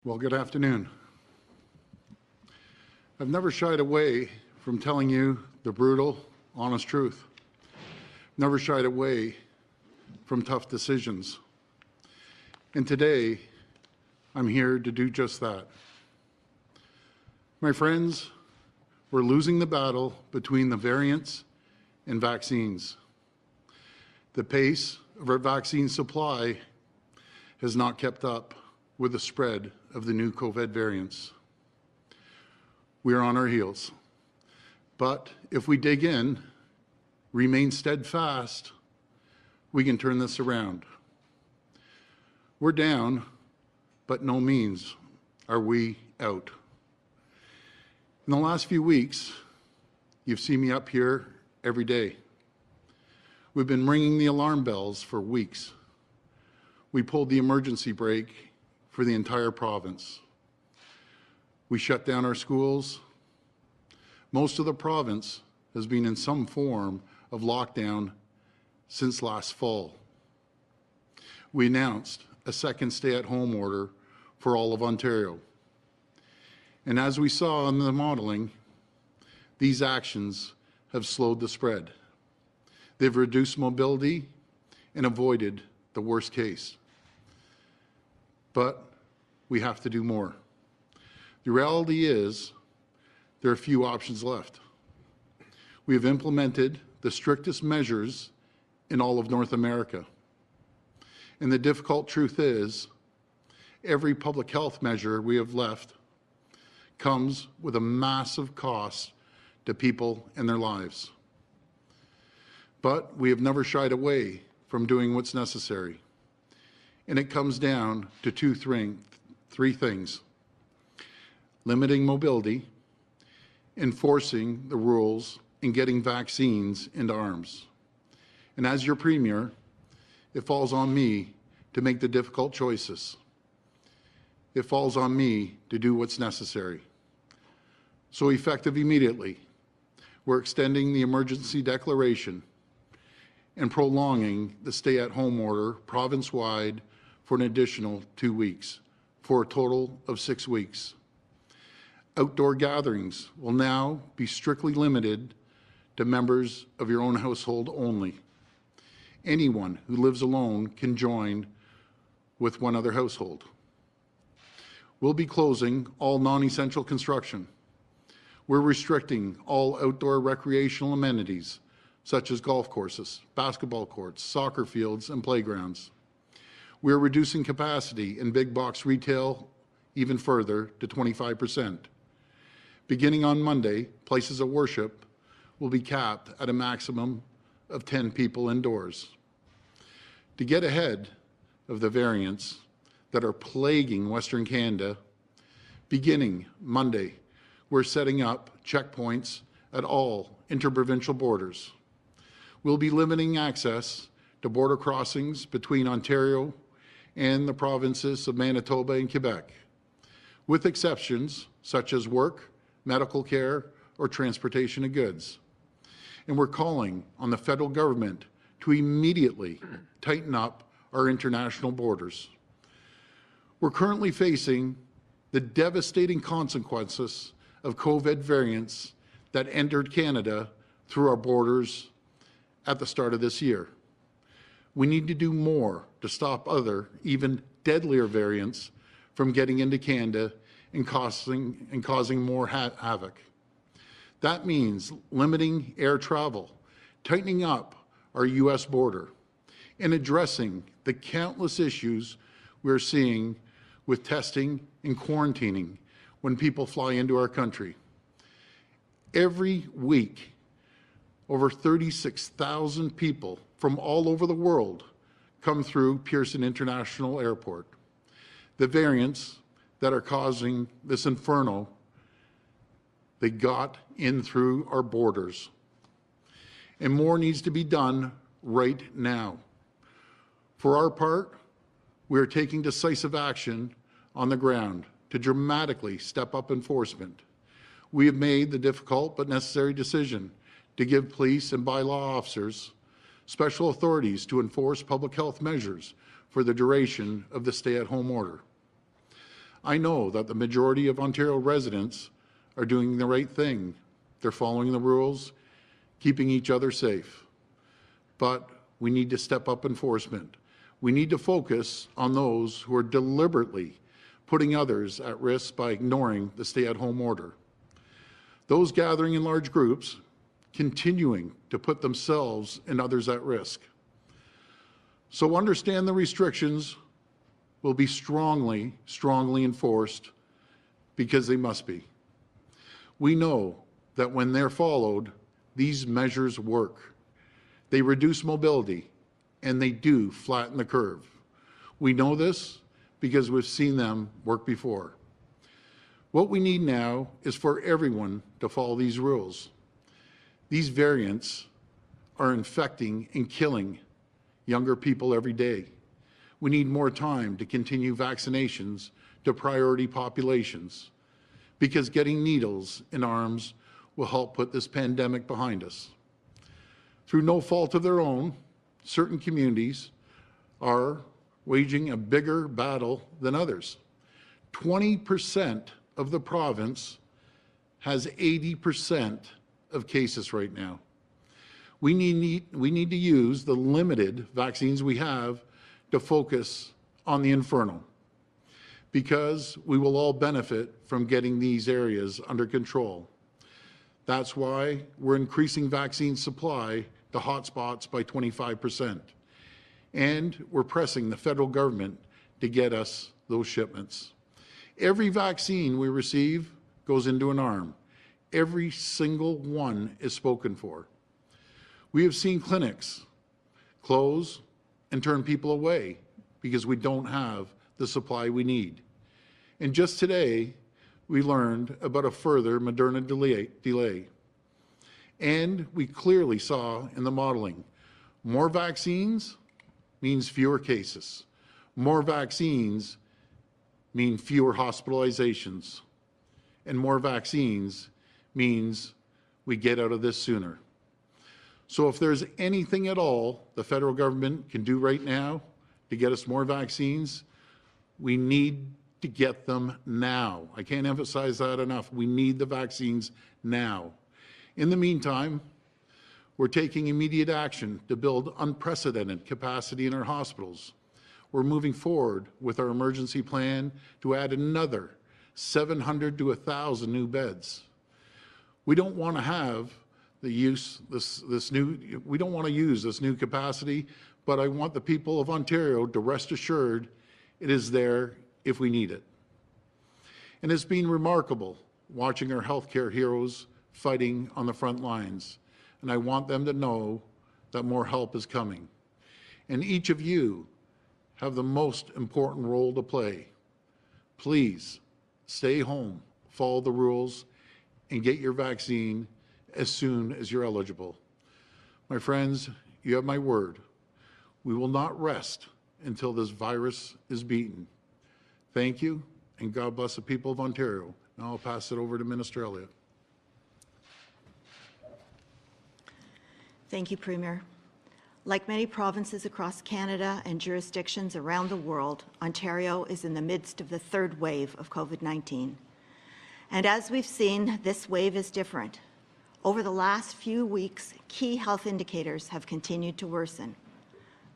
Well, good afternoon. I've never shied away from telling you the brutal, honest truth. Never shied away from tough decisions. And today, I'm here to do just that. My friends, we're losing the battle between the variants and vaccines. The pace of our vaccine supply has not kept up with the spread of the new COVID variants. We are on our heels. But if we dig in, remain steadfast, we can turn this around. We're down, but no means are we out. In the last few weeks, you've seen me up here every day. We've been ringing the alarm bells for weeks. We pulled the emergency brake for the entire province. We shut down our schools. Most of the province has been in some form of lockdown since last fall. We announced a second stay-at-home order for all of Ontario. And as we saw in the modeling, these actions have slowed the spread. They've reduced mobility and avoided the worst case. But we have to do more. The reality is there are few options left. We have implemented the strictest measures in all of North America. And the difficult truth is every public health measure we have left comes with a massive cost to people and their lives. But we have never shied away from doing what's necessary. And it comes down to three things: limiting mobility, enforcing the rules, and getting vaccines into arms. And as your Premier, it falls on me to make the difficult choices. It falls on me to do what's necessary. So effective immediately, we're extending the emergency declaration and prolonging the stay-at-home order province-wide for an additional 2 weeks, for a total of 6 weeks. Outdoor gatherings will now be strictly limited to members of your own household only. Anyone who lives alone can join with one other household. We'll be closing all non-essential construction. We're restricting all outdoor recreational amenities, such as golf courses, basketball courts, soccer fields, and playgrounds. We're reducing capacity in big box retail even further to 25%. Beginning on Monday, places of worship will be capped at a maximum of 10 people indoors. To get ahead of the variants that are plaguing Western Canada, beginning Monday, we're setting up checkpoints at all interprovincial borders. We'll be limiting access to border crossings between Ontario and the provinces of Manitoba and Quebec, with exceptions such as work, medical care, or transportation of goods. And we're calling on the federal government to immediately tighten up our international borders. We're currently facing the devastating consequences of COVID variants that entered Canada through our borders at the start of this year. We need to do more to stop other, even deadlier variants from getting into Canada and causing more havoc. That means limiting air travel, tightening up our U.S. border, and addressing the countless issues we're seeing with testing and quarantining when people fly into our country. Every week, over 36,000 people from all over the world come through Pearson International Airport. The variants that are causing this inferno, they got in through our borders. And more needs to be done right now. For our part, we are taking decisive action on the ground to dramatically step up enforcement. We have made the difficult but necessary decision to give police and bylaw officers special authorities to enforce public health measures for the duration of the stay-at-home order. I know that the majority of Ontario residents are doing the right thing. They're following the rules, keeping each other safe. But we need to step up enforcement. We need to focus on those who are deliberately putting others at risk by ignoring the stay-at-home order. Those gathering in large groups, continuing to put themselves and others at risk. So understand the restrictions will be strongly enforced because they must be. We know that when they're followed, these measures work. They reduce mobility and they do flatten the curve. We know this because we've seen them work before. What we need now is for everyone to follow these rules. These variants are infecting and killing younger people every day. We need more time to continue vaccinations to priority populations because getting needles in arms will help put this pandemic behind us. Through no fault of their own, certain communities are waging a bigger battle than others. 20% of the province has 80% of cases right now. We need to use the limited vaccines we have to focus on the inferno, because we will all benefit from getting these areas under control. That's why we're increasing vaccine supply to hotspots by 25%. And we're pressing the federal government to get us those shipments. Every vaccine we receive goes into an arm. Every single one is spoken for. We have seen clinics close and turn people away because we don't have the supply we need. And just today, we learned about a further Moderna delay. And we clearly saw in the modeling, more vaccines means fewer cases. More vaccines mean fewer hospitalizations. And more vaccines means we get out of this sooner. So if there's anything at all the federal government can do right now to get us more vaccines, we need to get them now. I can't emphasize that enough. We need the vaccines now. In the meantime, we're taking immediate action to build unprecedented capacity in our hospitals. We're moving forward with our emergency plan to add another 700 to 1,000 new beds. We don't want to have we don't want to use this new capacity, but I want the people of Ontario to rest assured it is there if we need it. And it's been remarkable watching our healthcare heroes fighting on the front lines. And I want them to know that more help is coming. And each of you have the most important role to play. Please stay home, follow the rules, and get your vaccine as soon as you're eligible. My friends, you have my word. We will not rest until this virus is beaten. Thank you, and God bless the people of Ontario. Now I'll pass it over to Minister Elliott. Thank you, Premier. Like many provinces across Canada and jurisdictions around the world, Ontario is in the midst of the third wave of COVID-19. And as we've seen, this wave is different. Over the last few weeks, key health indicators have continued to worsen.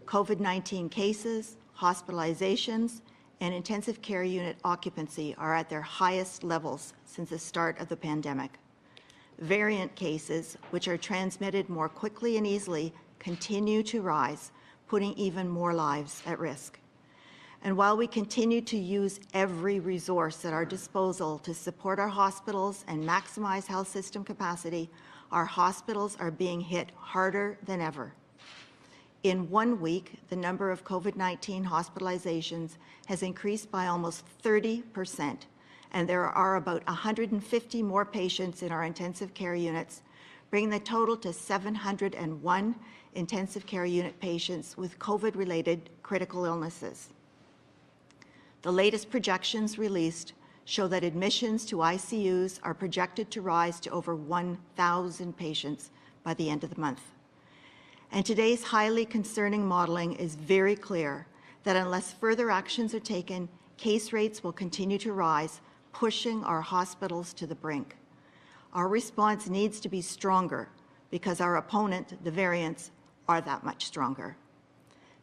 COVID-19 cases, hospitalizations, and intensive care unit occupancy are at their highest levels since the start of the pandemic. Variant cases, which are transmitted more quickly and easily, continue to rise, putting even more lives at risk. And while we continue to use every resource at our disposal to support our hospitals and maximize health system capacity, our hospitals are being hit harder than ever. In 1 week, the number of COVID-19 hospitalizations has increased by almost 30%, and there are about 150 more patients in our intensive care units, bringing the total to 701 intensive care unit patients with COVID-related critical illnesses. The latest projections released show that admissions to ICUs are projected to rise to over 1,000 patients by the end of the month. And today's highly concerning modeling is very clear that unless further actions are taken, case rates will continue to rise, pushing our hospitals to the brink. Our response needs to be stronger because our opponent, the variants, are that much stronger.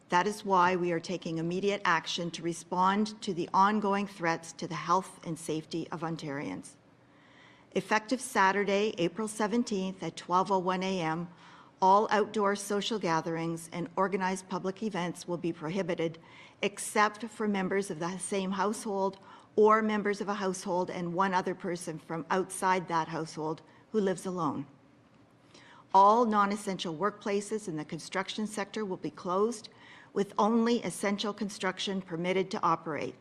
That is why we are taking immediate action to respond to the ongoing threats to the health and safety of Ontarians. Effective Saturday, April 17th at 12:01 a.m., all outdoor social gatherings and organized public events will be prohibited except for members of the same household or members of a household and one other person from outside that household who lives alone. All non-essential workplaces in the construction sector will be closed, with only essential construction permitted to operate.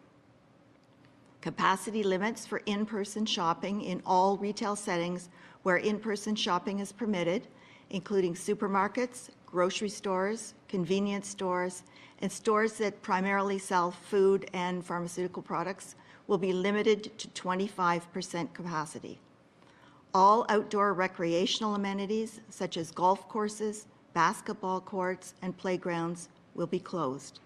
Capacity limits for in-person shopping in all retail settings where in-person shopping is permitted, including supermarkets, grocery stores, convenience stores, and stores that primarily sell food and pharmaceutical products, will be limited to 25% capacity. All outdoor recreational amenities, such as golf courses, basketball courts, and playgrounds, will be closed.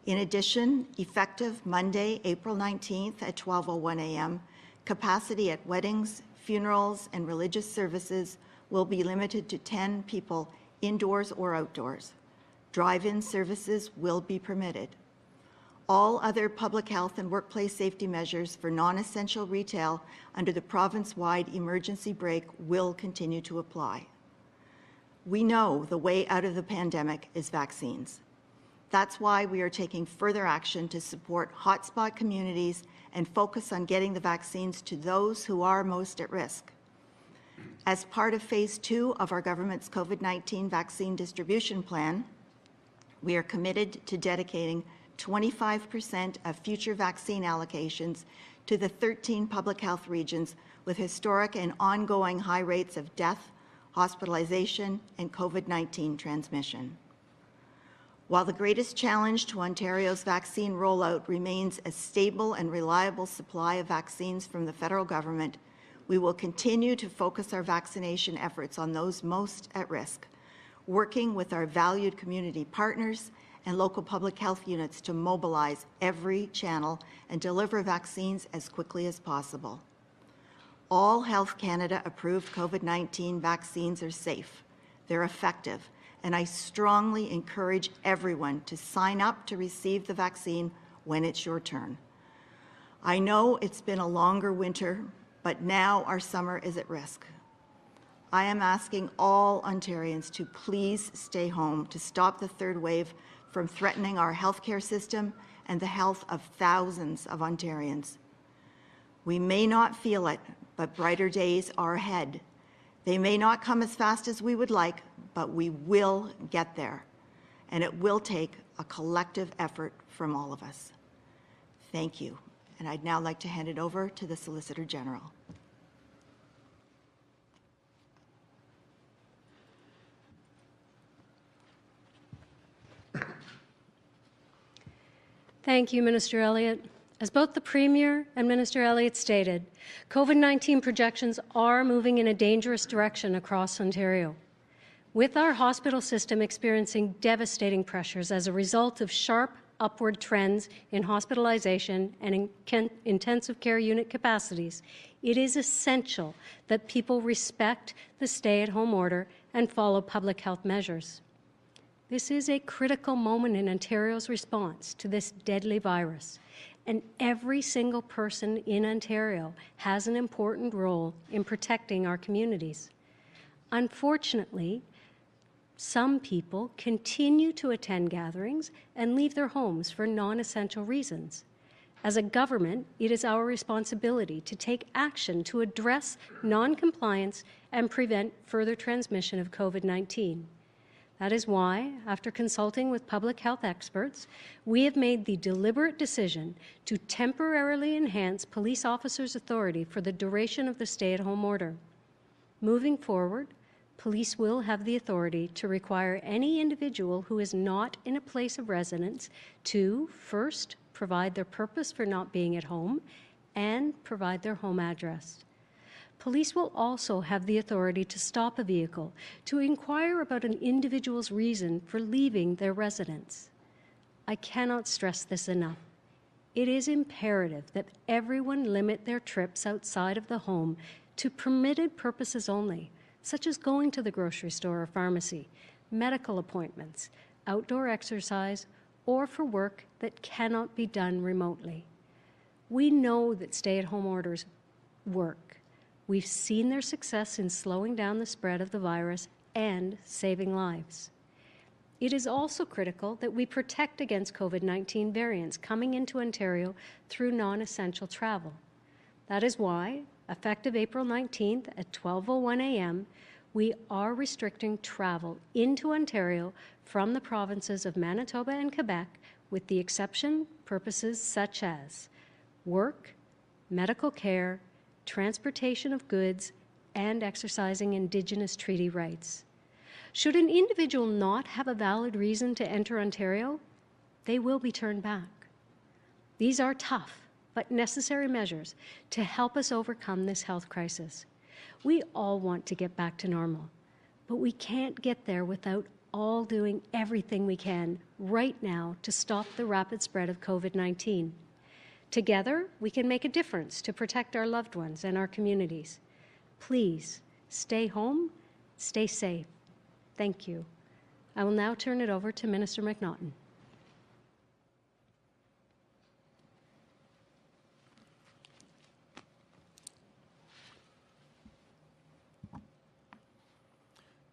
In addition, effective Monday, April 19th at 12:01 a.m., capacity at weddings, funerals, and religious services will be limited to 10 people indoors or outdoors. Drive-in services will be permitted. All other public health and workplace safety measures for non-essential retail under the province-wide emergency brake will continue to apply. We know the way out of the pandemic is vaccines. That's why we are taking further action to support hotspot communities and focus on getting the vaccines to those who are most at risk. As part of Phase 2 of our government's COVID-19 vaccine distribution plan, we are committed to dedicating 25% of future vaccine allocations to the 13 public health regions with historic and ongoing high rates of death, hospitalization, and COVID-19 transmission. While the greatest challenge to Ontario's vaccine rollout remains a stable and reliable supply of vaccines from the federal government, we will continue to focus our vaccination efforts on those most at risk, working with our valued community partners and local public health units to mobilize every channel and deliver vaccines as quickly as possible. All Health Canada approved COVID-19 vaccines are safe, they're effective, and I strongly encourage everyone to sign up to receive the vaccine when it's your turn. I know it's been a longer winter, but now our summer is at risk. I am asking all Ontarians to please stay home to stop the third wave from threatening our healthcare system and the health of thousands of Ontarians. We may not feel it, but brighter days are ahead. They may not come as fast as we would like, but we will get there, and it will take a collective effort from all of us. Thank you, and I'd now like to hand it over to the Solicitor General. Thank you, Minister Elliott. As both the Premier and Minister Elliott stated, COVID-19 projections are moving in a dangerous direction across Ontario. With our hospital system experiencing devastating pressures as a result of sharp upward trends in hospitalization and intensive care unit capacities, it is essential that people respect the stay-at-home order and follow public health measures. This is a critical moment in Ontario's response to this deadly virus, and every single person in Ontario has an important role in protecting our communities. Unfortunately, some people continue to attend gatherings and leave their homes for non-essential reasons. As a government, it is our responsibility to take action to address non-compliance and prevent further transmission of COVID-19. That is why, after consulting with public health experts, we have made the deliberate decision to temporarily enhance police officers' authority for the duration of the stay-at-home order. Moving forward, police will have the authority to require any individual who is not in a place of residence to, first, provide their purpose for not being at home and provide their home address. Police will also have the authority to stop a vehicle to inquire about an individual's reason for leaving their residence. I cannot stress this enough. it is imperative that everyone limit their trips outside of the home to permitted purposes only, such as going to the grocery store or pharmacy, medical appointments, outdoor exercise, or for work that cannot be done remotely. We know that stay-at-home orders work. We've seen their success in slowing down the spread of the virus and saving lives. It is also critical that we protect against COVID-19 variants coming into Ontario through non-essential travel. That is why, effective April 19th at 12:01 a.m., we are restricting travel into Ontario from the provinces of Manitoba and Quebec, with the exception purposes such as work, medical care, transportation of goods, and exercising Indigenous treaty rights. Should an individual not have a valid reason to enter Ontario, they will be turned back. These are tough but necessary measures to help us overcome this health crisis. We all want to get back to normal, but we can't get there without all doing everything we can right now to stop the rapid spread of COVID-19. Together, we can make a difference to protect our loved ones and our communities. Please, stay home, stay safe. Thank you. I will now turn it over to Minister McNaughton.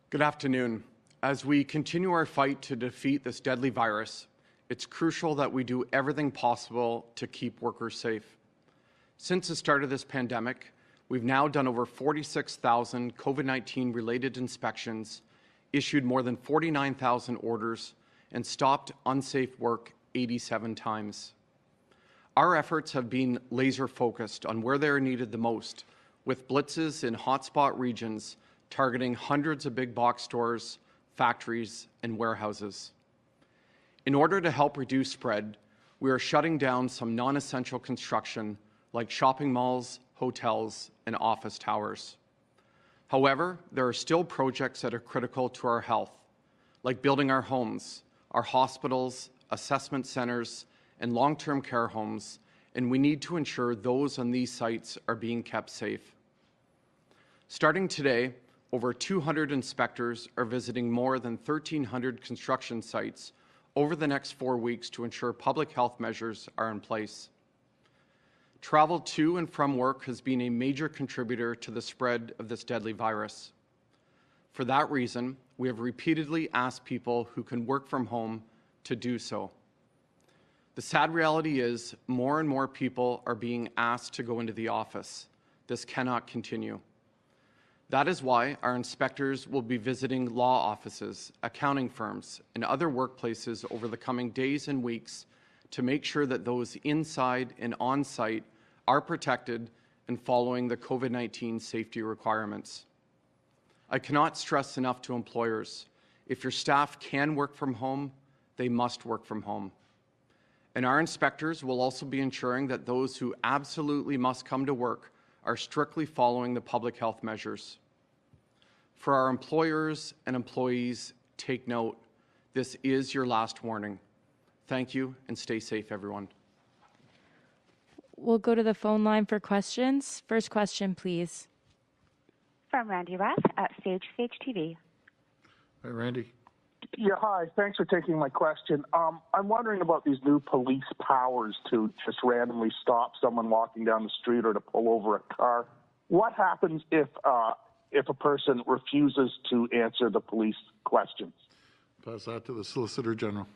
Good afternoon. As we continue our fight to defeat this deadly virus, it's crucial that we do everything possible to keep workers safe. Since the start of this pandemic, we've now done over 46,000 COVID-19 related inspections, issued more than 49,000 orders, and stopped unsafe work 87 times. Our efforts have been laser focused on where they are needed the most, with blitzes in hotspot regions targeting hundreds of big box stores, factories, and warehouses. In order to help reduce spread, we are shutting down some non-essential construction like shopping malls, hotels, and office towers. However, there are still projects that are critical to our health, like building our homes, our hospitals, assessment centers, and long-term care homes, and we need to ensure those on these sites are being kept safe. Starting today, over 200 inspectors are visiting more than 1,300 construction sites over the next 4 weeks to ensure public health measures are in place. Travel to and from work has been a major contributor to the spread of this deadly virus. For that reason, we have repeatedly asked people who can work from home to do so. The sad reality is more and more people are being asked to go into the office. This cannot continue. That is why our inspectors will be visiting law offices, accounting firms, and other workplaces over the coming days and weeks to make sure that those inside and on-site are protected and following the COVID-19 safety requirements. I cannot stress enough to employers, if your staff can work from home, they must work from home. And our inspectors will also be ensuring that those who absolutely must come to work are strictly following the public health measures. For our employers and employees, take note. This is your last warning. Thank you, and stay safe, everyone. We'll go to the phone line for questions. First question, please. From Randy Rath at Sage TV. Hi, Randy. Yeah, hi. Thanks for taking my question. I'm wondering about these new police powers to just randomly stop someone walking down the street or to pull over a car. What happens if a person refuses to answer the police questions? Pass that to the Solicitor General.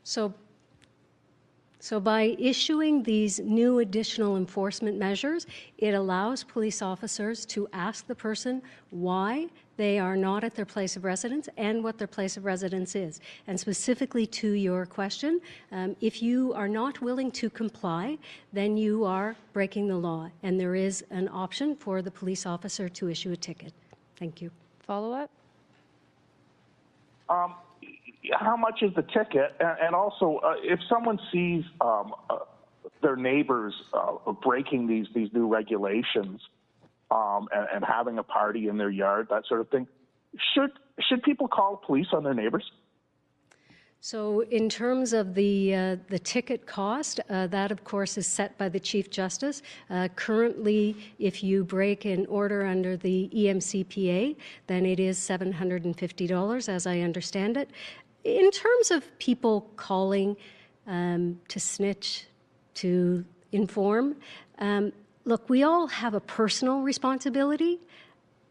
So by issuing these new additional enforcement measures, it allows police officers to ask the person why they are not at their place of residence and what their place of residence is. And specifically to your question, if you are not willing to comply, then you are breaking the law, and there is an option for the police officer to issue a ticket. Thank you. Follow-up? How much is the ticket? And also, if someone sees their neighbors breaking these new regulations and having a party in their yard, that sort of thing, should people call the police on their neighbors? So in terms of the ticket cost, that of course is set by the Chief Justice. Currently, if you break an order under the EMCPA, then it is $750, as I understand it. In terms of people calling to snitch, to inform, look, we all have a personal responsibility,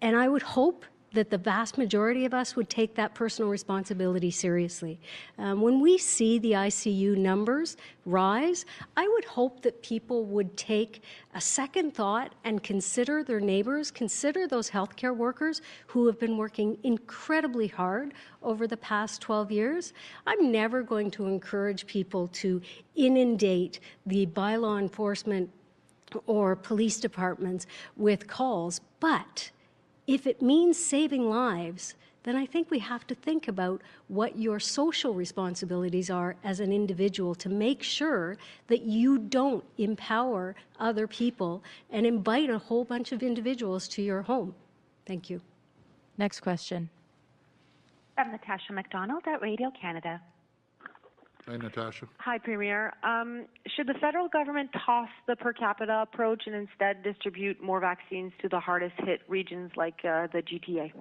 and I would hope that the vast majority of us would take that personal responsibility seriously. When we see the ICU numbers rise, I would hope that people would take a second thought and consider their neighbors, consider those healthcare workers who have been working incredibly hard over the past 12 years. I'm never going to encourage people to inundate the bylaw enforcement or police departments with calls, but if it means saving lives, then I think we have to think about what your social responsibilities are as an individual to make sure that you don't empower other people and invite a whole bunch of individuals to your home. Thank you. Next question. From Natasha McDonald at Radio Canada. Hi, Natasha. Hi, Premier. Should the federal government toss the per capita approach and instead distribute more vaccines to the hardest hit regions like the GTA?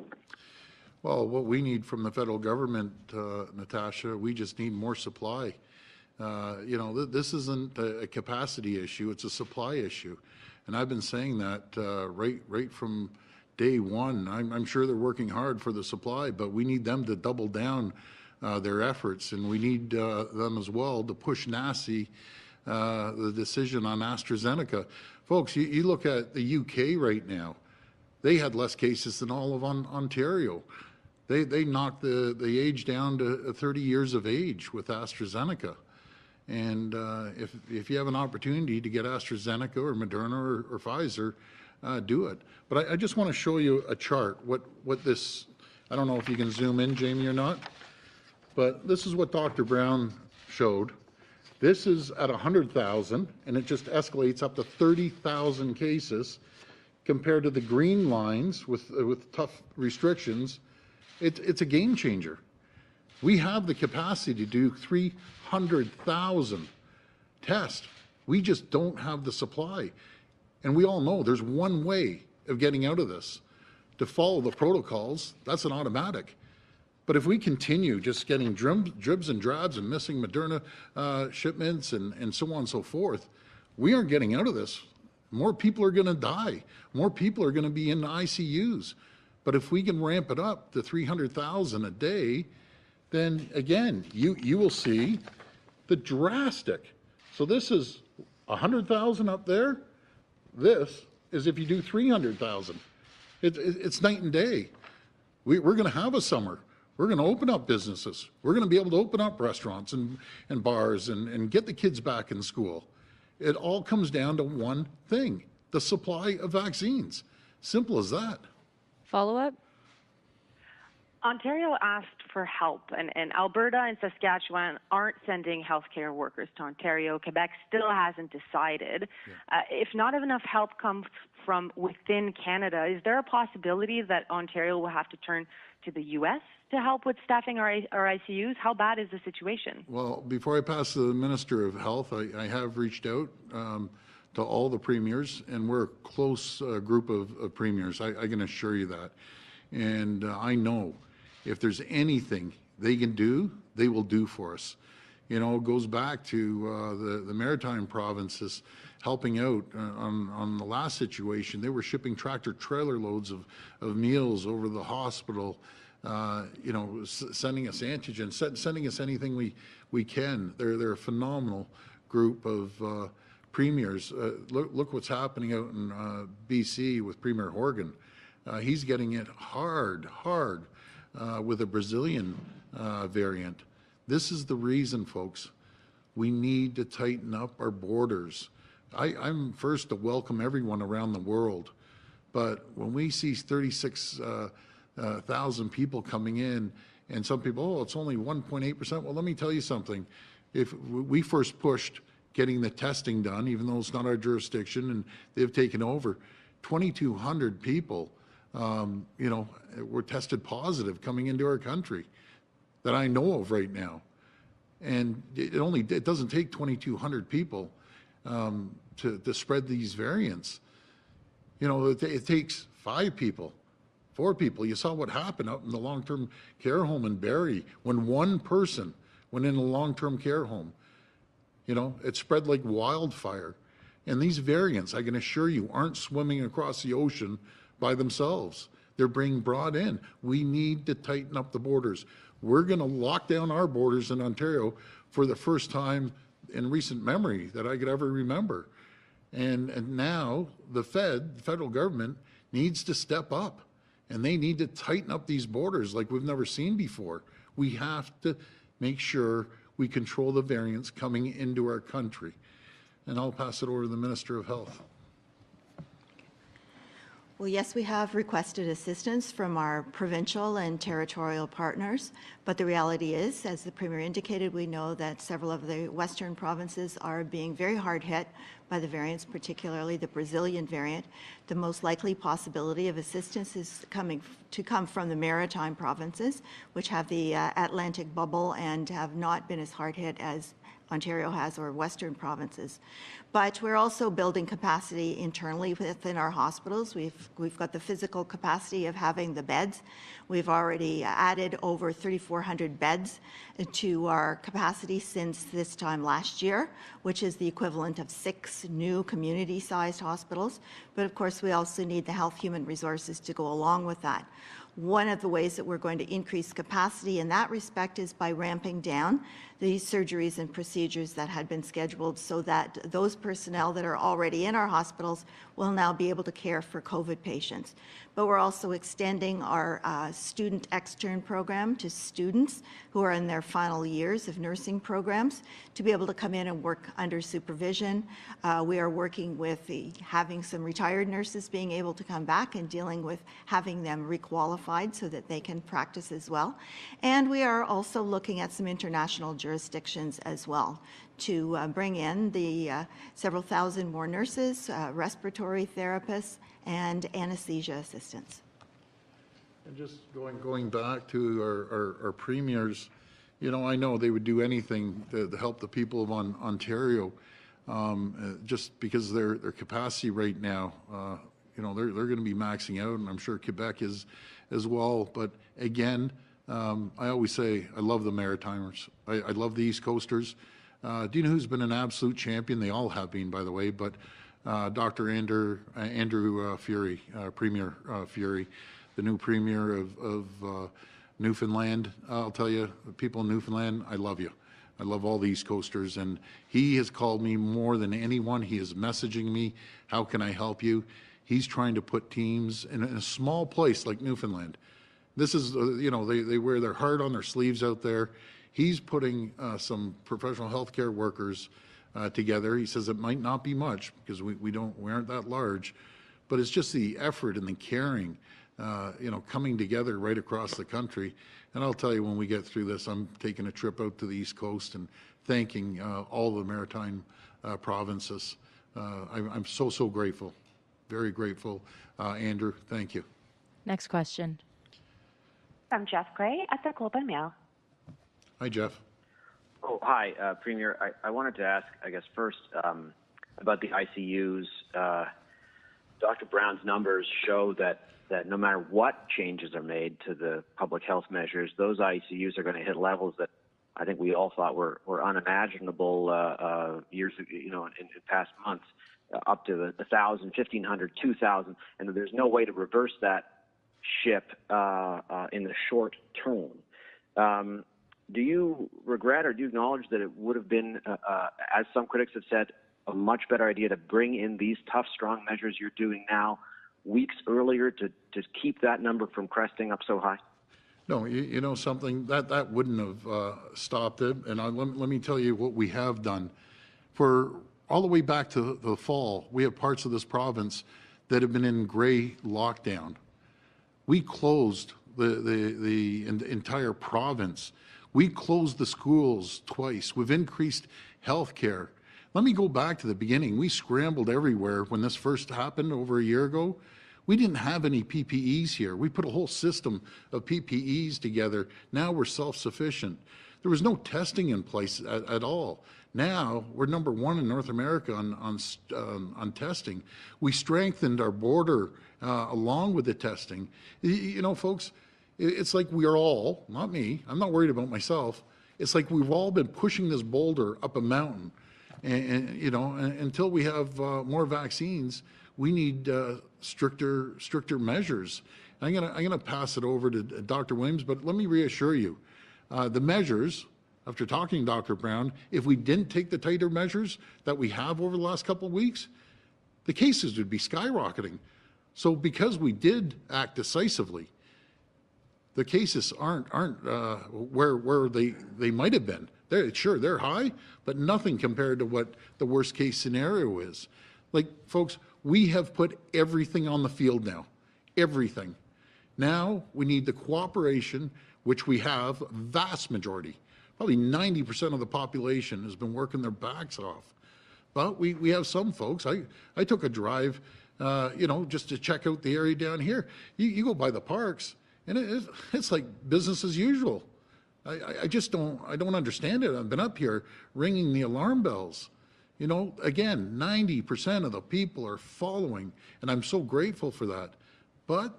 Well, what we need from the federal government, Natasha, we just need more supply. This isn't a capacity issue, it's a supply issue. And I've been saying that right from day one. I'm sure they're working hard for the supply, but we need them to double down their efforts, and we need them as well to push NACI, the decision on AstraZeneca. Folks, you look at the UK right now, they had less cases than all of Ontario. They knocked the age down to 30 years of age with AstraZeneca. And if you have an opportunity to get AstraZeneca or Moderna or Pfizer, do it. But I just want to show you a chart, what this, I don't know if you can zoom in, Jamie, or not. But this is what Dr. Brown showed. This is at 100,000, and it just escalates up to 30,000 cases compared to the green lines with tough restrictions. It's a game changer. We have the capacity to do 300,000 tests. We just don't have the supply. And we all know there's one way of getting out of this. To follow the protocols, that's an automatic. But if we continue just getting dribs and drabs and missing Moderna shipments and so on and so forth, we aren't getting out of this. More people are going to die. More people are going to be in ICUs. But if we can ramp it up to 300,000 a day, then again, you will see the drastic. So this is 100,000 up there. This is if you do 300,000. It's night and day. We're going to have a summer. We're going to open up businesses. We're going to be able to open up restaurants and bars and get the kids back in school. It all comes down to one thing, the supply of vaccines. Simple as that. Follow-up? Ontario asked for help, and Alberta and Saskatchewan aren't sending healthcare workers to Ontario. Quebec still hasn't decided. Yeah. If not enough help comes from within Canada, is there a possibility that Ontario will have to turn to the U.S. to help with staffing our ICUs? How bad is the situation? Well, before I pass to the Minister of Health, I have reached out to all the premiers, and we're a close group of premiers. I can assure you that. And I know if there's anything they can do, they will do for us. You know, it goes back to the maritime provinces helping out on the last situation. They were shipping tractor trailer loads of meals over the hospital, sending us antigen, sending us anything we can. They're a phenomenal group of premiers. Look what's happening out in BC with Premier Horgan. He's getting it hard with a Brazilian variant. This is the reason, folks. We need to tighten up our borders. I'm first to welcome everyone around the world, but when we see 36,000 people coming in, and some people, it's only 1.8%. Well, let me tell you something. If we first pushed getting the testing done, even though it's not our jurisdiction and they've taken over, 2,200 people were tested positive coming into our country that I know of right now. And it doesn't take 2,200 people to spread these variants. You know, it takes 5 people, 4 people. You saw what happened out in the long-term care home in Barrie when one person went in a long-term care home. You know, it spread like wildfire. And these variants, I can assure you, aren't swimming across the ocean by themselves. They're being brought in. We need to tighten up the borders. We're going to lock down our borders in Ontario for the first time in recent memory that I could ever remember. And now the federal government needs to step up, and they need to tighten up these borders like we've never seen before. We have to make sure we control the variants coming into our country. And I'll pass it over to the Minister of Health. Well, yes, we have requested assistance from our provincial and territorial partners, but the reality is, as the Premier indicated, we know that several of the Western provinces are being very hard hit by the variants, particularly the Brazilian variant. The most likely possibility of assistance is to come from the maritime provinces, which have the Atlantic bubble and have not been as hard hit as Ontario has, or Western provinces. But we're also building capacity internally within our hospitals. We've got the physical capacity of having the beds. We've already added over 3,400 beds to our capacity since this time last year, which is the equivalent of 6 new community-sized hospitals. But of course, we also need the health human resources to go along with that. One of the ways that we're going to increase capacity in that respect is by ramping down the surgeries and procedures that had been scheduled so that those personnel that are already in our hospitals will now be able to care for COVID patients. But we're also extending our student extern program to students who are in their final years of nursing programs to be able to come in and work under supervision. We are working with having some retired nurses being able to come back and dealing with having them requalified so that they can practice as well. And we are also looking at some international jurisdictions as well to bring in the several thousand more nurses, respiratory therapists, and anesthesia assistants. And just going back to our premiers, you know, I know they would do anything to help the people of Ontario, just because their capacity right now, you know, they're going to be maxing out, and I'm sure Quebec is as well. But again, I always say I love the Maritimers. I love the East Coasters. Do you know who's been an absolute champion? They all have been, by the way, but Dr. Andrew Furey, Premier Furey, the new Premier of Newfoundland. I'll tell you, people in Newfoundland, I love you. I love all the East Coasters, and he has called me more than anyone. He is messaging me, how can I help you? He's trying to put teams in a small place like Newfoundland. This is, you know, they wear their heart on their sleeves out there. He's putting some professional healthcare workers together. He says it might not be much because we aren't that large, but it's just the effort and the caring, you know, coming together right across the country. And I'll tell you, when we get through this, I'm taking a trip out to the East Coast and thanking all the maritime provinces. I'm so grateful, very grateful. Andrew, thank you. Next question. From Jeff Gray at the Globe and Mail. Hi, Jeff. Oh, hi, Premier. I wanted to ask, I guess, first about the ICUs. Dr. Brown's numbers show that no matter what changes are made to the public health measures, those ICUs are going to hit levels that I think we all thought were unimaginable years, you know, in past months, up to 1,000, 1,500, 2,000, and there's no way to reverse that ship in the short term. Do you regret or do you acknowledge that it would have been, as some critics have said, a much better idea to bring in these tough, strong measures you're doing now weeks earlier to keep that number from cresting up so high? No, you know something, that wouldn't have stopped it. And let me tell you what we have done. For all the way back to the fall, we have parts of this province that have been in gray lockdown. We closed the entire province. We closed the schools twice. We've increased health care. Let me go back to the beginning. We scrambled everywhere when this first happened over a year ago. We didn't have any PPEs here. We put a whole system of PPEs together. Now we're self-sufficient. There was no testing in place at all. Now we're number one in North America on testing. We strengthened our border along with the testing. You know, folks, it's like we are all, not me, I'm not worried about myself. It's like we've all been pushing this boulder up a mountain. And you know, until we have more vaccines, we need stricter measures. I'm gonna pass it over to Dr. Williams, but let me reassure you, the measures, after talking to Dr. Brown, if we didn't take the tighter measures that we have over the last couple of weeks, the cases would be skyrocketing. So because we did act decisively, the cases aren't where they might have been. They're high, but nothing compared to what the worst case scenario is. Like, folks, we have put everything on the field now, everything. Now we need the cooperation, which we have, vast majority, probably 90% of the population has been working their backs off. But we have some folks. I took a drive, you know, just to check out the area down here. You go by the parks, and it's like business as usual. I just don't understand it. I've been up here ringing the alarm bells. You know, again, 90% of the people are following, and I'm so grateful for that. But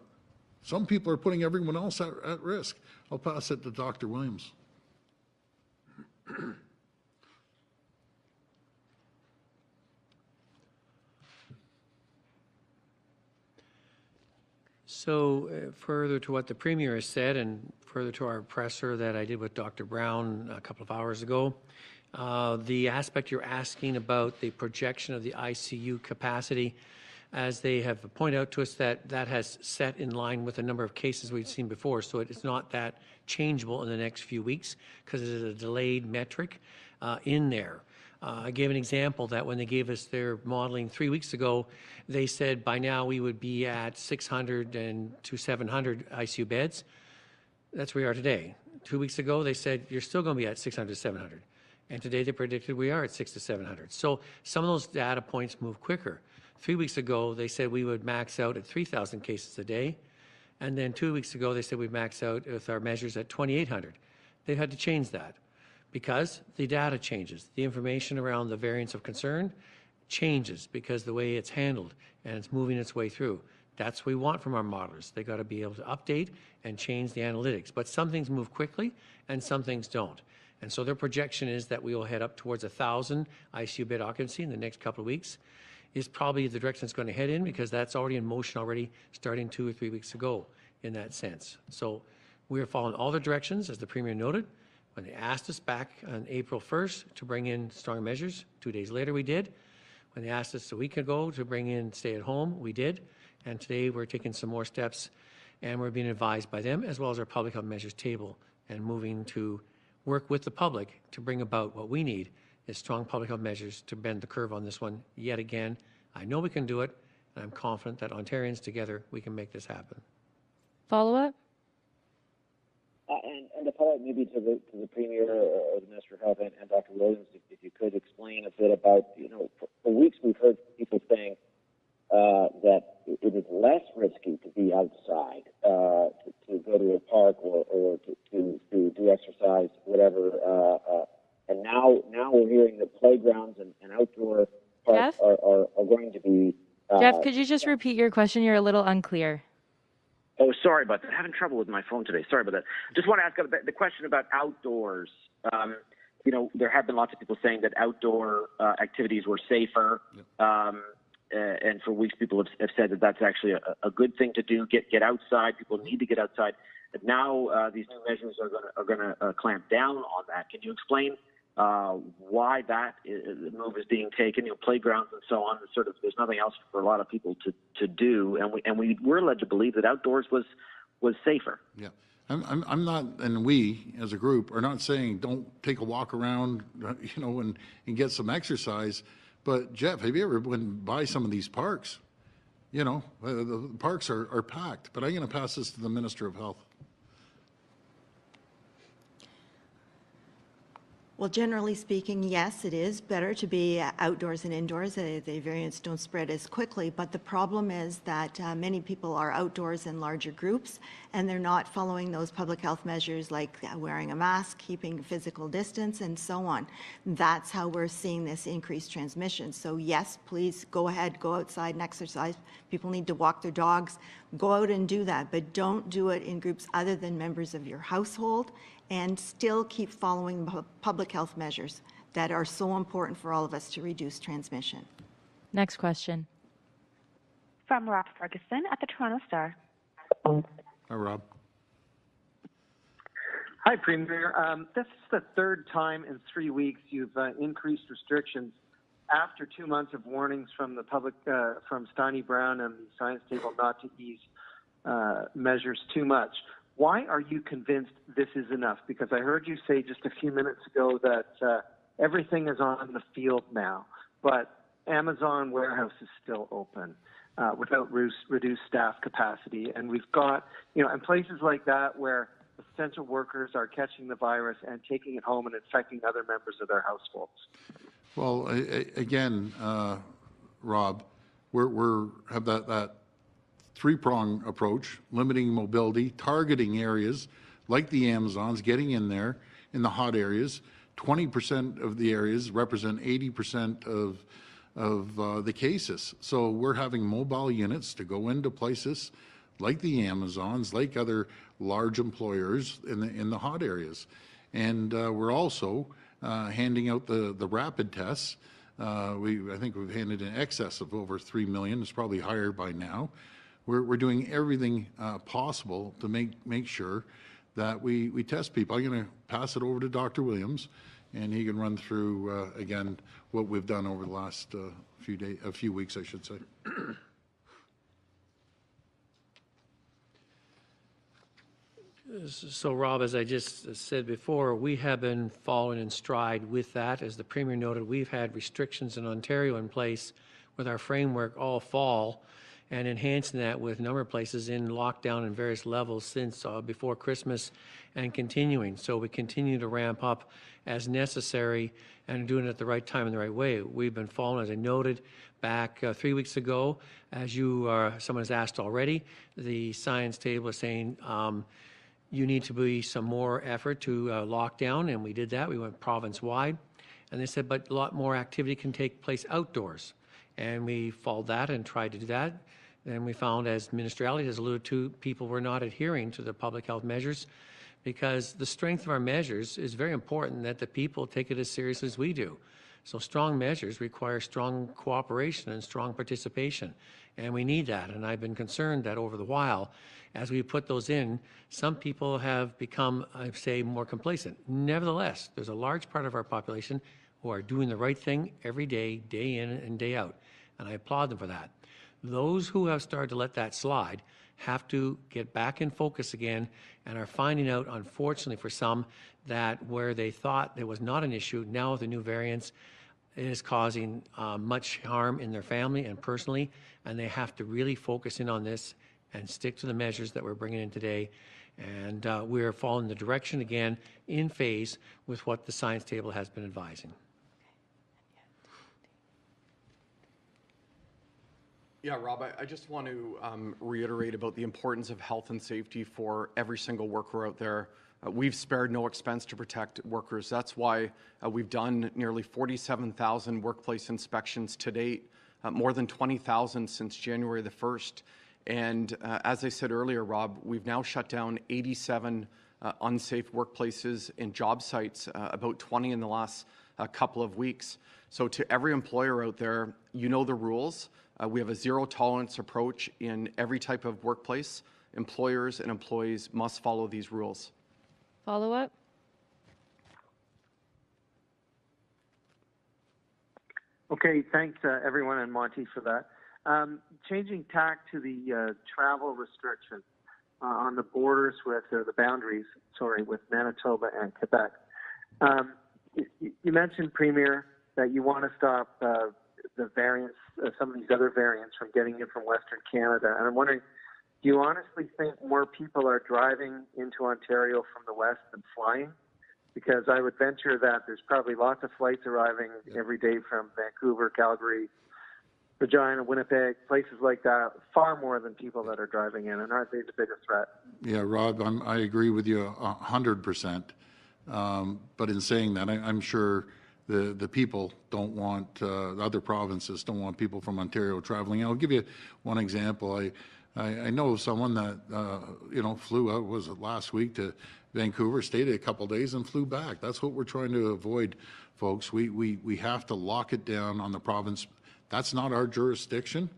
some people are putting everyone else at risk. I'll pass it to Dr. Williams. So further to what the Premier has said and further to our presser that I did with Dr. Brown a couple of hours ago, the aspect you're asking about the projection of the ICU capacity, as they have pointed out to us that has set in line with the number of cases we've seen before. So it's not that changeable in the next few weeks because it is a delayed metric in there. I gave an example that when they gave us their modeling 3 weeks ago, they said by now we would be at 600 to 700 ICU beds. That's where we are today. 2 weeks ago, they said you're still going to be at 600 to 700. And today they predicted we are at 600 to 700. So some of those data points move quicker. 3 weeks ago, they said we would max out at 3,000 cases a day. And then 2 weeks ago, they said we'd max out with our measures at 2,800. They've had to change that because the data changes. The information around the variants of concern changes because the way it's handled and it's moving its way through. That's what we want from our modelers. They got to be able to update and change the analytics. But some things move quickly and some things don't. And so their projection is that we will head up towards 1,000 ICU bed occupancy in the next couple of weeks. Is probably the direction it's going to head in because that's already in motion already starting 2 or 3 weeks ago in that sense. So we are following all the directions, as the Premier noted. When they asked us back on April 1st to bring in stronger measures, 2 days later we did. When they asked us a week ago to bring in stay at home, we did. And today we're taking some more steps and we're being advised by them as well as our public health measures table and moving to work with the public to bring about what we need is strong public health measures to bend the curve on this one yet again. I know we can do it, and I'm confident that Ontarians together, we can make this happen. Follow-up? And to follow up maybe to the Premier or the Minister of Health and Dr. Williams, if you could explain a bit about, you know, for weeks we've heard people saying that it is less risky to be outside, to go to a park or to do exercise, whatever. And now we're hearing that playgrounds and outdoor parks are going to be... Jeff, could you just repeat your question? You're a little unclear. Oh, sorry about that. I'm having trouble with my phone today. Sorry about that. Just want to ask about the question about outdoors. You know, there have been lots of people saying that outdoor activities were safer. And for weeks, people have said that that's actually a good thing to do. Get outside. People need to get outside. But now these new measures are going to clamp down on that. Can you explain why that move is being taken? You know, playgrounds and so on. Sort of, there's nothing else for a lot of people to do, and we were led to believe that outdoors was safer. Yeah. I'm not, and we as a group are not saying don't take a walk around, you know, and get some exercise. But Jeff, have you ever been by some of these parks? You know, the parks are packed. But I'm going to pass this to the Minister of Health. Well, generally speaking, yes, it is better to be outdoors and indoors. The variants don't spread as quickly, but the problem is that many people are outdoors in larger groups and they're not following those public health measures like wearing a mask, keeping physical distance, and so on. That's how we're seeing this increased transmission. So yes, please go ahead, go outside and exercise. People need to walk their dogs. Go out and do that, but don't do it in groups other than members of your household, and still keep following public health measures that are so important for all of us to reduce transmission. Next question. From Rob Ferguson at the Toronto Star. Hi, Rob. Hi, Premier. This is the third time in 3 weeks you've increased restrictions after 2 months of warnings from the public, from Steiny Brown and the science table not to ease measures too much. Why are you convinced this is enough? Because I heard you say just a few minutes ago that everything is on the field now, but Amazon warehouse is still open without reduced staff capacity. And we've got, in places like that where essential workers are catching the virus and taking it home and infecting other members of their households. Well, again, Rob, we're have that three-prong approach: limiting mobility, targeting areas like the Amazons, getting in there in the hot areas. 20% of the areas represent 80% of the cases. So we're having mobile units to go into places like the Amazons, like other large employers in the hot areas. And we're also handing out the rapid tests. I think we've handed in excess of over 3 million. It's probably higher by now. We're doing everything possible to make sure that we test people. I'm going to pass it over to Dr. Williams, and he can run through again what we've done over the last few weeks, I should say. So, Rob, as I just said before, we have been following in stride with that. As the Premier noted, we've had restrictions in Ontario in place with our framework all fall, and enhancing that with a number of places in lockdown in various levels since before Christmas and continuing. So we continue to ramp up as necessary and doing it at the right time and the right way. We've been following, as I noted, back 3 weeks ago, as someone has asked already, the science table is saying you need to be some more effort to lock down, and we did that. We went province-wide, and they said, but a lot more activity can take place outdoors. And we followed that and tried to do that. And we found, as Minister Elliott has alluded to, people were not adhering to the public health measures, because the strength of our measures is very important that the people take it as seriously as we do. So strong measures require strong cooperation and strong participation, and we need that. And I've been concerned that over the while, as we put those in, some people have become, I'd say, more complacent. Nevertheless, there's a large part of our population who are doing the right thing every day, day in and day out, and I applaud them for that. Those who have started to let that slide have to get back in focus again, and are finding out, unfortunately for some, that where they thought there was not an issue, now with the new variants, it is causing much harm in their family and personally, and they have to really focus in on this and stick to the measures that we're bringing in today. And we're following the direction again in phase with what the science table has been advising. Yeah, Rob, I just want to reiterate about the importance of health and safety for every single worker out there. We've spared no expense to protect workers. That's why we've done nearly 47,000 workplace inspections to date, more than 20,000 since January the 1st. And as I said earlier, Rob, we've now shut down 87 unsafe workplaces and job sites, about 20 in the last couple of weeks. So to every employer out there, you know the rules. We have a zero tolerance approach in every type of workplace. Employers and employees must follow these rules. Follow up? Okay, thanks everyone and Monty for that. Changing tack to the travel restrictions on the borders with, or the boundaries, with Manitoba and Quebec. You mentioned, Premier, that you want to stop the variants, some of these other variants from getting in from Western Canada. And I'm wondering, do you honestly think more people are driving into Ontario from the west than flying? because I would venture that there's probably lots of flights arriving every day from Vancouver, Calgary, Regina, Winnipeg, places like that, far more than people that are driving in. And aren't they the bigger threat? Yeah, Rob, I agree with you 100%. But in saying that, I'm sure the people don't want, the other provinces don't want people from Ontario traveling. I'll give you one example. I know of someone that, flew out, was it last week, to Vancouver, stayed a couple of days and flew back. That's what we're trying to avoid, folks. We have to lock it down on the province. That's not our jurisdiction.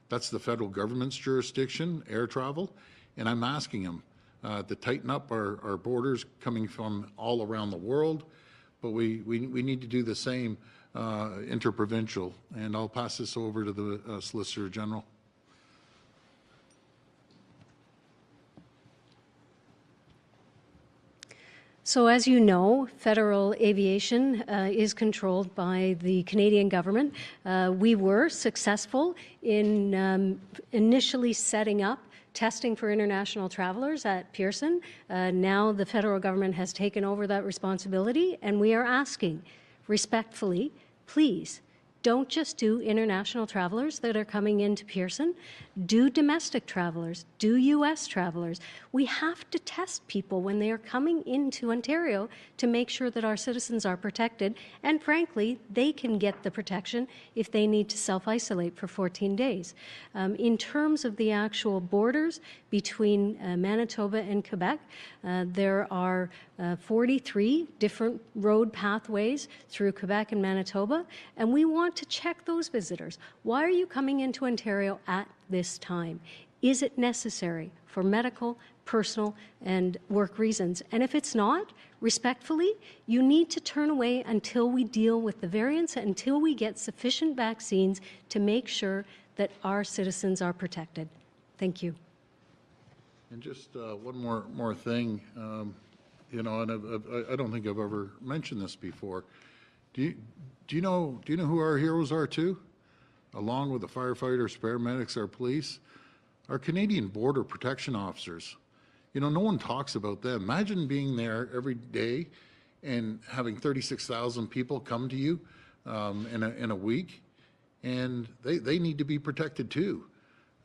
That's the federal government's jurisdiction, air travel. And I'm asking them to tighten up our borders coming from all around the world. But we need to do the same interprovincial. And I'll pass this over to the Solicitor General. So as you know, federal aviation is controlled by the Canadian government. We were successful in initially setting up testing for international travelers at Pearson. Now the federal government has taken over that responsibility, and we are asking respectfully, please, don't just do international travelers that are coming into Pearson. Do domestic travelers, do U.S. travelers. We have to test people when they are coming into Ontario to make sure that our citizens are protected. And frankly, they can get the protection if they need to self-isolate for 14 days. In terms of the actual borders between Manitoba and Quebec, there are 43 different road pathways through Quebec and Manitoba, and we want to check those visitors. Why are you coming into Ontario at this time? Is it necessary for medical, personal, and work reasons? And if it's not, respectfully, you need to turn away until we deal with the variants, until we get sufficient vaccines to make sure that our citizens are protected. Thank you. And just one more thing, and I don't think I've ever mentioned this before. Do you know who our heroes are too? Along with the firefighters, paramedics, our police, our Canadian Border Protection officers. No one talks about them. Imagine being there every day and having 36,000 people come to you in a week, and they need to be protected too.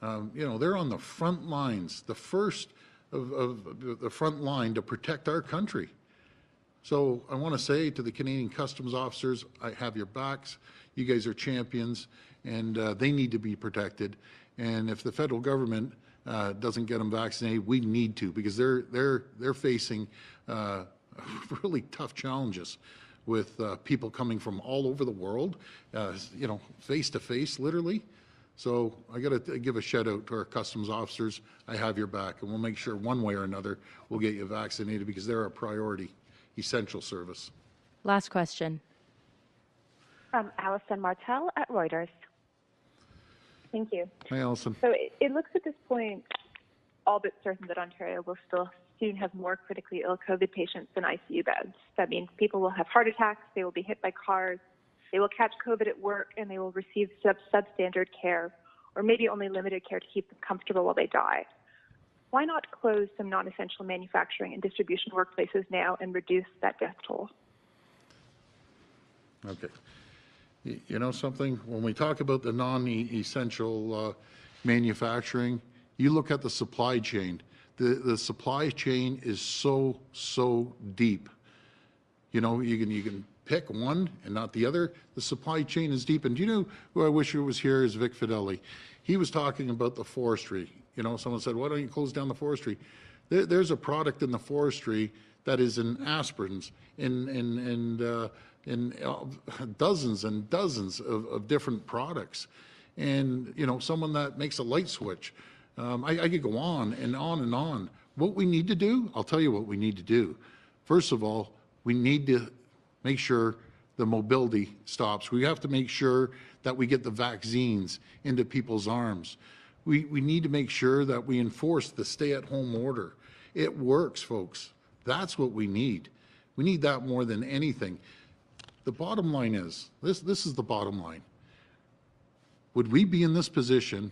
They're on the front lines, the first of the front line to protect our country. So I want to say to the Canadian Customs officers, I have your backs. You guys are champions, and they need to be protected. And if the federal government doesn't get them vaccinated, we need to, because they're facing really tough challenges with people coming from all over the world, face to face, literally. So I got to give a shout out to our customs officers. I have your back, and we'll make sure one way or another we'll get you vaccinated, because they're a priority, essential service. Last question. Alison Martel at Reuters. Thank you. Hi, Alison. So it looks at this point all but certain that Ontario will still soon have more critically ill COVID patients than ICU beds. That means people will have heart attacks, they will be hit by cars, they will catch COVID at work, and they will receive substandard care, or maybe only limited care to keep them comfortable while they die. Why not close some non-essential manufacturing and distribution workplaces now and reduce that death toll? Okay. You know something? When we talk about the non-essential manufacturing, you look at the supply chain. The supply chain is so deep. You can pick one and not the other. The supply chain is deep. And do you know who I wish was here is Vic Fideli. He was talking about the forestry. Someone said, why don't you close down the forestry? There's a product in the forestry that is in aspirins, in dozens and dozens of different products. And, someone that makes a light switch. I could go on and on and on. What we need to do, I'll tell you what we need to do. First of all, we need to make sure the mobility stops. We have to make sure that we get the vaccines into people's arms. We need to make sure that we enforce the stay-at-home order. It works, folks. That's what we need. We need that more than anything. The bottom line is, this is the bottom line. Would we be in this position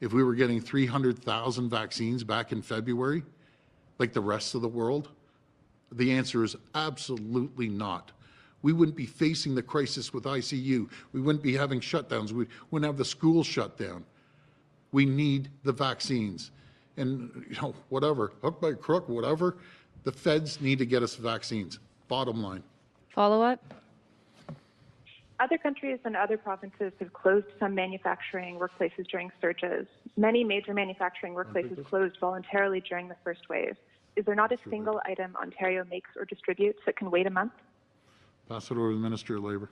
if we were getting 300,000 vaccines back in February, like the rest of the world? The answer is absolutely not. We wouldn't be facing the crisis with ICU. We wouldn't be having shutdowns. We wouldn't have the schools shut down. We need the vaccines. And, whatever, hook by crook, whatever, the feds need to get us vaccines. Bottom line. Follow up? Other countries and other provinces have closed some manufacturing workplaces during surges. Many major manufacturing workplaces closed voluntarily during the first wave. Is there not a single item Ontario makes or distributes that can wait a month? Pass it over to the Minister of Labour.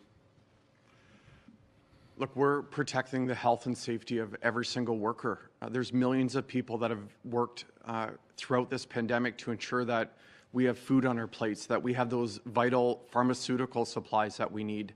Look, we're protecting the health and safety of every single worker. There's millions of people that have worked throughout this pandemic to ensure that we have food on our plates, that we have those vital pharmaceutical supplies that we need.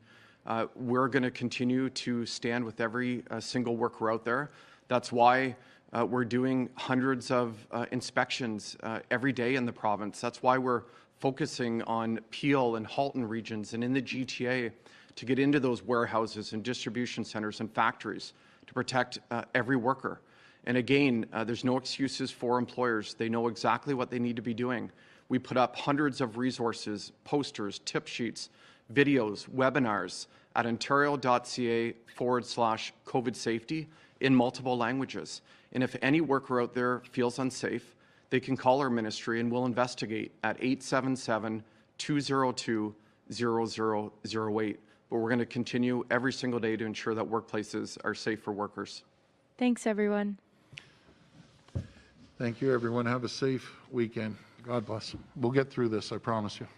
We're going to continue to stand with every single worker out there. That's why we're doing hundreds of inspections every day in the province. That's why we're focusing on Peel and Halton regions and in the GTA to get into those warehouses and distribution centers and factories to protect every worker. And again, there's no excuses for employers. They know exactly what they need to be doing. We put up hundreds of resources, posters, tip sheets, videos, webinars at ontario.ca/COVID safety in multiple languages. And if any worker out there feels unsafe, they can call our ministry and we'll investigate at 877-202-0008. But we're going to continue every single day to ensure that workplaces are safe for workers. Thanks, everyone. Thank you, everyone. Have a safe weekend. God bless. We'll get through this, I promise you.